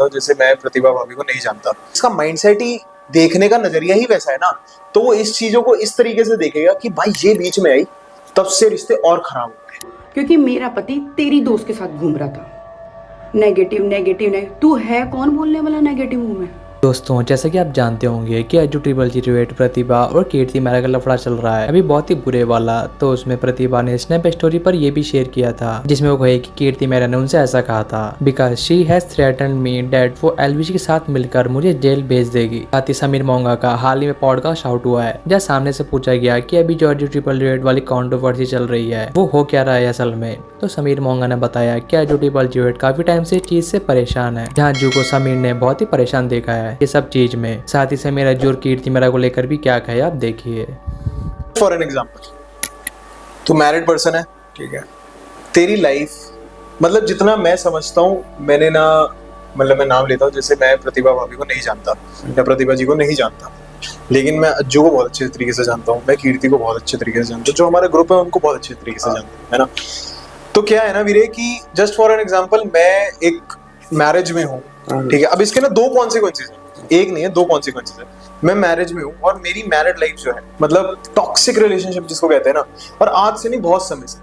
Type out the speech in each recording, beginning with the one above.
लेता हूँ जैसे मैं प्रतिभा भाभी को नहीं जानता। इसका माइंडसेट ही, देखने का नजरिया ही वैसा है ना, तो वो इस चीजों को इस तरीके से देखेगा कि भाई ये बीच में आई, तब से रिश्ते और खराब हो गए। क्योंकि मेरा पति तेरी दोस्त के साथ घूम रहा था। नेगेटिव नेगेटिव नेगेटिव, तू है कौन बोलने वाला नेगेटिव मुंह में? दोस्तों, जैसा कि आप जानते होंगे कि अज्जू ट्रिपल जी डुएट प्रतिभा और कीर्ति मेरा का लफड़ा चल रहा है अभी बहुत ही बुरे वाला। तो उसमें प्रतिभा ने स्नैप स्टोरी पर ये भी शेयर किया था जिसमें वो कहे कि कीर्ति मेरा ने उनसे ऐसा कहा था because she has threatened me that वो एलवीजी के साथ मिलकर मुझे जेल भेज देगी। साथ ही समीर मोंगा का हाल ही में पॉडकास्ट आउट हुआ है जहाँ सामने से पूछा गया कि अभी जो अज्जू ट्रिपल डुएट वाली कॉन्ट्रोवर्सी चल रही है वो हो क्या रहा है असल में। तो समीर मोंगा ने बताया कि अज्जू ट्रिपल डुएट काफी टाइम से इस चीज से परेशान है, जहाँ अज्जू को समीर ने बहुत ही परेशान देखा है ये सब चीज में। साथ ही समीर अज्जू और कीर्ति मेरा को लेकर भी क्या कहे आप देखिए। फॉर एन एग्जाम्पल, तू मैरिड पर्सन है, ठीक है, तेरी लाइफ मतलब जितना मैं समझता हूँ, मैंने ना मतलब मैं नाम लेता हूँ, जैसे मैं प्रतिभा भाभी को नहीं जानता या प्रतिभा जी को नहीं जानता, लेकिन मैं अज्जू को बहुत अच्छे तरीके से जानता हूँ, मैं कीर्ति को बहुत अच्छे तरीके से जानता हूँ, जो हमारा ग्रुप है उनको बहुत अच्छे तरीके से जानता हूँ, है ना। तो क्या है ना वीरे कि जस्ट फॉर एन एग्जाम्पल, मैं एक मैरिज में हूँ, ठीक है, अब इसके ना दो कॉन्सिक्वेंसेज है, एक नहीं है, दो कॉन्सिक्वेंसेज है। मैं मैरिज में हूँ और मेरी मैरिड लाइफ जो है मतलब टॉक्सिक रिलेशनशिप जिसको कहते हैं ना, और आज से नहीं बहुत समय से,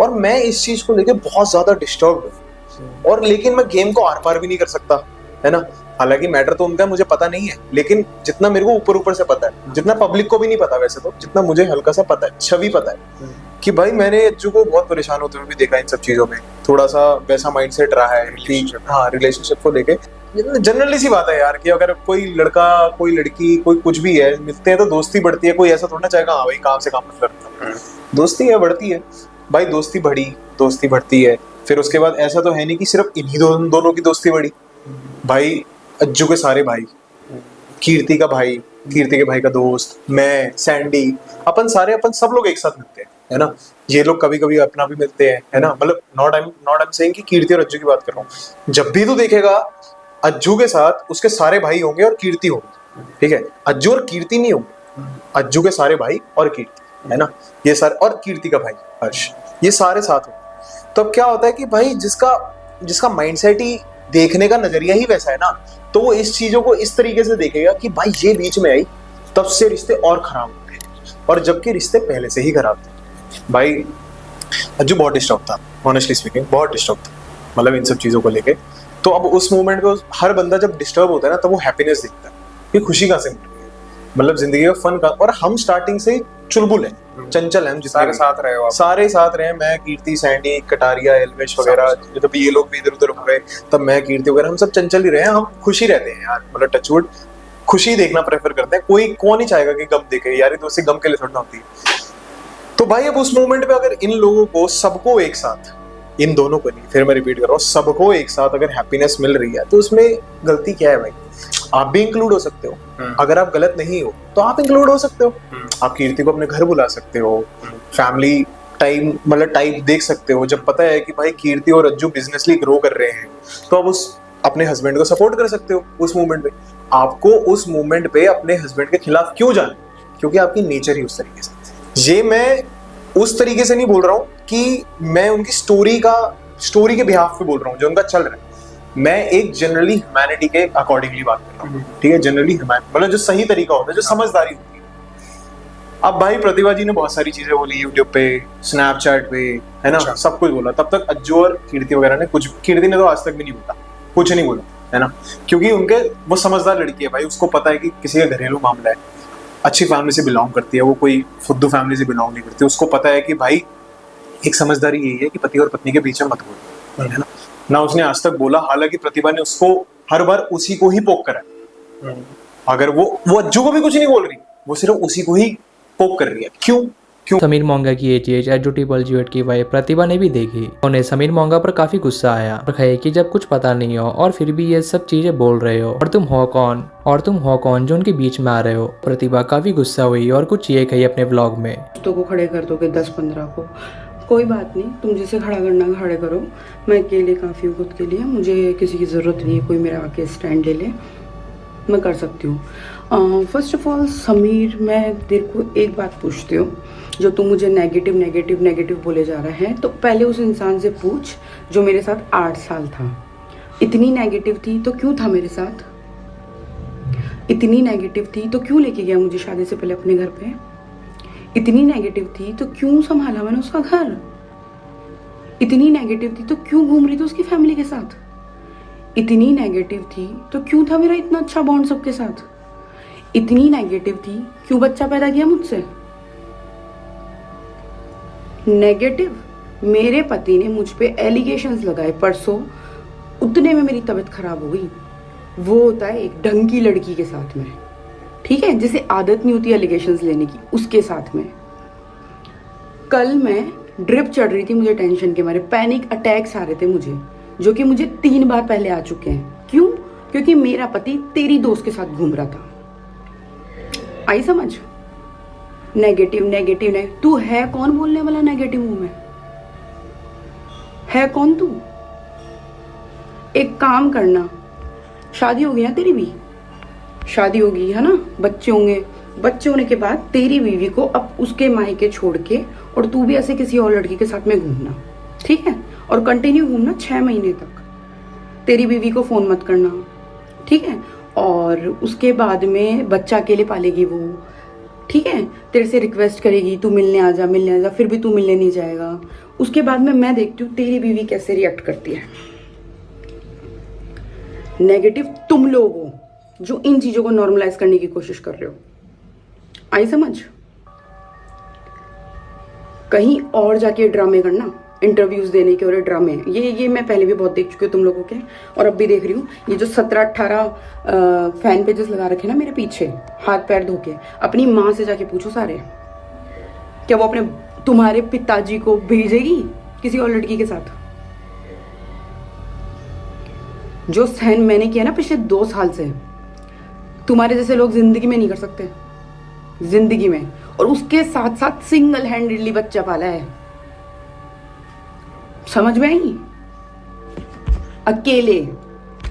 और मैं इस चीज को लेके बहुत ज्यादा डिस्टर्ब हूँ, और लेकिन मैं गेम को आर पार भी नहीं कर सकता, है ना। हालांकि मैटर तो उनका मुझे पता नहीं है, लेकिन जितना मेरे को ऊपर ऊपर से पता है, जितना पब्लिक को भी नहीं पता वैसे तो, जितना मुझे हल्का सा पता है, छवि पता है कि भाई मैंने अज्जू को बहुत परेशान होते हुए भी देखा इन सब चीजों में, थोड़ा सा वैसा माइंडसेट रहा है कि हाँ रिलेशनशिप को लेके जनरली सी बात है यार कि अगर कोई लड़का कोई लड़की कोई कुछ भी है मिलते हैं तो दोस्ती बढ़ती है, कोई ऐसा थोड़ा ना चाहेगा हाँ भाई काम से काम मत करना, दोस्ती है बढ़ती है भाई, दोस्ती बढ़ी, दोस्ती बढ़ती है। फिर उसके बाद ऐसा तो है नहीं कि सिर्फ इन्हीं दोनों की दोस्ती बढ़ी, भाई अज्जू के सारे भाई, कीर्ति का भाई, कीर्ति के भाई का दोस्त, मैं, सैंडी, अपन सब लोग एक साथ मिलते हैं, है ना। ये लोग कभी कभी अपना भी मिलते हैं, है ना, मतलब नॉट आई एम सेइंग कि कीर्ति और अज्जू की बात कर रहा हूँ। जब भी तू देखेगा अज्जू के साथ उसके सारे भाई होंगे और कीर्ति होगी, ठीक है, अज्जू और कीर्ति नहीं होंगे, अज्जू के सारे भाई और कीर्ति, है ना, ये सारे, और कीर्ति का भाई हर्ष, ये सारे साथ होंगे। तो अब क्या होता है कि भाई जिसका माइंडसेट ही, देखने का नजरिया ही वैसा है ना, तो वो इस चीजों को इस तरीके से देखेगा कि भाई ये बीच में आई, तब से रिश्ते और खराब हो गए, और जबकि रिश्ते पहले से ही खराब थे। भाई अज्जू बहुत डिस्टर्ब था, ऑनेस्टली स्पीकिंग बहुत डिस्टर्ब था, मतलब इन सब चीजों को लेके। तो अब उस मोमेंट पे हर बंदा जब डिस्टर्ब होता है ना, तब वो हैप्पीनेस दिखता है कि खुशी कहाँ से मिल रही है, मतलब जिंदगी का फन का। और हम स्टार्टिंग से चुलबुल हैं, चंचल हैं, हम सारे साथ रहे हो, सारे साथ रहे, मैं, कीर्ति, सैंडी, कटारिया, एलवेश वगैरह, जब ये लोग भी इधर उधर हो गए तब मैं, कीर्ति वगैरह, हम सब चंचल ही रहे हैं, हम खुशी रहते हैं यार, मतलब टचवुड खुशी देखना प्रेफर करते हैं। कोई कौन ही चाहेगा कि गम देखे, यारी दोस्ती गम के लिए थोड़ा होती है। तो भाई अब उस मोमेंट पे अगर इन लोगों को सबको एक साथ, इन दोनों को नहीं, फिर मैं रिपीट कर रहा हूँ, सबको एक साथ अगर हैप्पीनेस मिल रही है तो उसमें गलती क्या है भाई? आप भी इंक्लूड हो सकते हो, अगर आप गलत नहीं हो तो आप इंक्लूड हो सकते हो, आप कीर्ति को अपने घर बुला सकते हो, फैमिली टाइम मतलब टाइप देख सकते हो। जब पता है कि भाई कीर्ति और अज्जू बिजनेसली ग्रो कर रहे हैं तो आप उस अपने हस्बैंड को सपोर्ट कर सकते हो उस मूवमेंट पे। आपको उस मूवमेंट पे अपने हस्बैंड के खिलाफ क्यों जाना? क्योंकि आपकी नेचर ही उस तरीके से। ये मैं उस तरीके से नहीं बोल रहा हूँ कि मैं उनकी स्टोरी के बिहाफ पे बोल रहा हूँ जो उनका चल रहा है, मैं एक जनरली ह्यूमैनिटी के अकॉर्डिंगली बात कर रहा हूँ, ठीक है, जनरली मतलब जो सही तरीका होता है, जो समझदारी होती है। अब भाई प्रतिभा जी ने बहुत सारी चीजें बोली यूट्यूब पे, स्नैपचैट पे, है ना, सब कुछ बोला, तब तक अज्जू और कीर्ति वगैरह ने कुछ, कीर्ति ने तो आज तक भी नहीं बोला, कुछ नहीं बोला, है ना, क्योंकि उनके वो समझदार लड़की है भाई, उसको पता है कि किसी का घरेलू मामला है, अच्छी फैमिली से बिलोंग करती है, वो कोई फुद्दू फैमिली से बिलोंग नहीं करती, उसको पता है कि भाई एक समझदारी यही है कि पति और पत्नी के बीच में मत बोलो, है ना उसने आज तक बोला। हालांकि प्रतिभा ने उसको हर बार उसी को ही पोक करा, अगर वो अज्जू को भी कुछ नहीं बोल रही, वो सिर्फ उसी को ही पोक कर रही है। क्यों? समीर मोंगा की ये चीज अज्जू ट्रिपल डुएट की वाइफ प्रतिभा ने भी देखी, उन्हें समीर मोंगा पर काफी गुस्सा आया और कहे कि जब कुछ पता नहीं हो और फिर भी ये सब चीजें बोल रहे हो, और तुम हो कौन जो उनके बीच में आ रहे हो। प्रतिभा काफी गुस्सा हुई और कुछ ये कही अपने व्लॉग में, दोस्तों को खड़े कर दोगे 10-15 को, कोई बात नहीं, तुम जिसे खड़ा करना खड़े करो, मैं अकेले काफ़ी हूँ खुद के लिए, मुझे किसी की ज़रूरत नहीं है कोई मेरा आके स्टैंड ले ले, मैं कर सकती हूँ। फर्स्ट ऑफ ऑल समीर, मैं तेरे को एक बात पूछती हूँ, जो तू मुझे नेगेटिव बोले जा रहा है, तो पहले उस इंसान से पूछ जो मेरे साथ 8 साल था, इतनी नेगेटिव थी तो क्यों था मेरे साथ? इतनी नेगेटिव थी तो क्यों लेके गया मुझे शादी से पहले अपने घर पे? इतनी नेगेटिव थी तो क्यों संभाला मैंने उसका घर? इतनी नेगेटिव थी तो क्यों घूम रही थी उसकी फैमिली के साथ? इतनी नेगेटिव थी तो क्यों था मेरा इतना अच्छा बॉन्ड सबके साथ? इतनी नेगेटिव थी क्यों बच्चा पैदा किया मुझसे? नेगेटिव मेरे पति ने मुझ पे एलिगेशंस लगाए परसों, उतने में मेरी तबीयत खराब हो गई। वो होता है एक ढंग की लड़की के साथ में, ठीक है, जिसे आदत नहीं होती एलिगेशंस लेने की, उसके साथ में। कल मैं ड्रिप चढ़ रही थी, मुझे टेंशन के मारे पैनिक अटैक्स आ रहे थे मुझे, जो कि मुझे 3 बार पहले आ चुके हैं। क्यों? क्योंकि मेरा पति तेरी दोस्त के साथ घूम रहा था। आई समझ? Negative negative negative. तू है कौन बोलने वाला नेगेटिव मुंह में? है कौन तू? एक काम करना, शादी होगी ना तेरी भी, शादी होगी है ना, बच्चे होंगे, बच्चे होने के बाद तेरी बीवी को अब उसके मायके छोड़ के और तू भी ऐसे किसी और लड़की के साथ में घूमना, ठीक है? और कंटिन्यू घूमना 6 महीने तक। तेरी बीवी को फोन मत करना, ठीक है? और उसके बाद में बच्चा अकेले पालेगी वो, ठीक है? तेरे से रिक्वेस्ट करेगी तू मिलने आ जा, फिर भी तू मिलने नहीं जाएगा। उसके बाद में मैं देखती हूँ तेरी बीवी कैसे रिएक्ट करती है। नेगेटिव तुम लोग हो जो इन चीजों को नॉर्मलाइज करने की कोशिश कर रहे हो। आई समझ? कहीं और जाके ड्रामे करना, इंटरव्यूज देने के और ड्रामे, ये मैं पहले भी बहुत देख चुकी हूँ तुम लोगों के, और अब भी देख रही हूँ। ये जो 17-18 फैन पेजेस लगा रखे ना मेरे पीछे, हाथ पैर धो के, अपनी माँ से जाके पूछो सारे, क्या वो अपने तुम्हारे पिताजी को भेजेगी किसी और लड़की के साथ? जो सहन मैंने किया ना पिछले 2 साल से, तुम्हारे जैसे लोग जिंदगी में नहीं कर सकते, जिंदगी में। और उसके साथ साथ सिंगल हैंडेडली बच्चा पाला है। समझ में आई? अकेले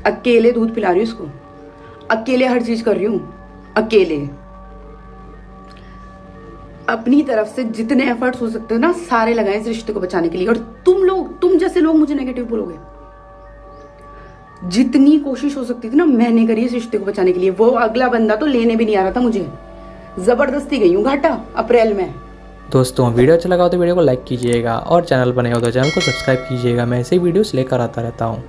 अकेले दूध पिला रही हूँ उसको, अकेले हर चीज कर रही हूँ, अकेले। अपनी तरफ से जितने एफर्ट्स हो सकते हैं ना सारे लगाए इस रिश्ते को बचाने के लिए। और तुम जैसे लोग मुझे नेगेटिव बोलोगे। जितनी कोशिश हो सकती थी ना मैंने करी इस रिश्ते को बचाने के लिए। वो अगला बंदा तो लेने भी नहीं आ रहा था मुझे, जबरदस्ती गई हूँ घाटा अप्रैल में। दोस्तों वीडियो अच्छा लगा हो तो वीडियो को लाइक कीजिएगा और चैनल पर नए हो तो चैनल को सब्सक्राइब कीजिएगा। मैं ऐसे ही वीडियोस लेकर आता रहता हूँ।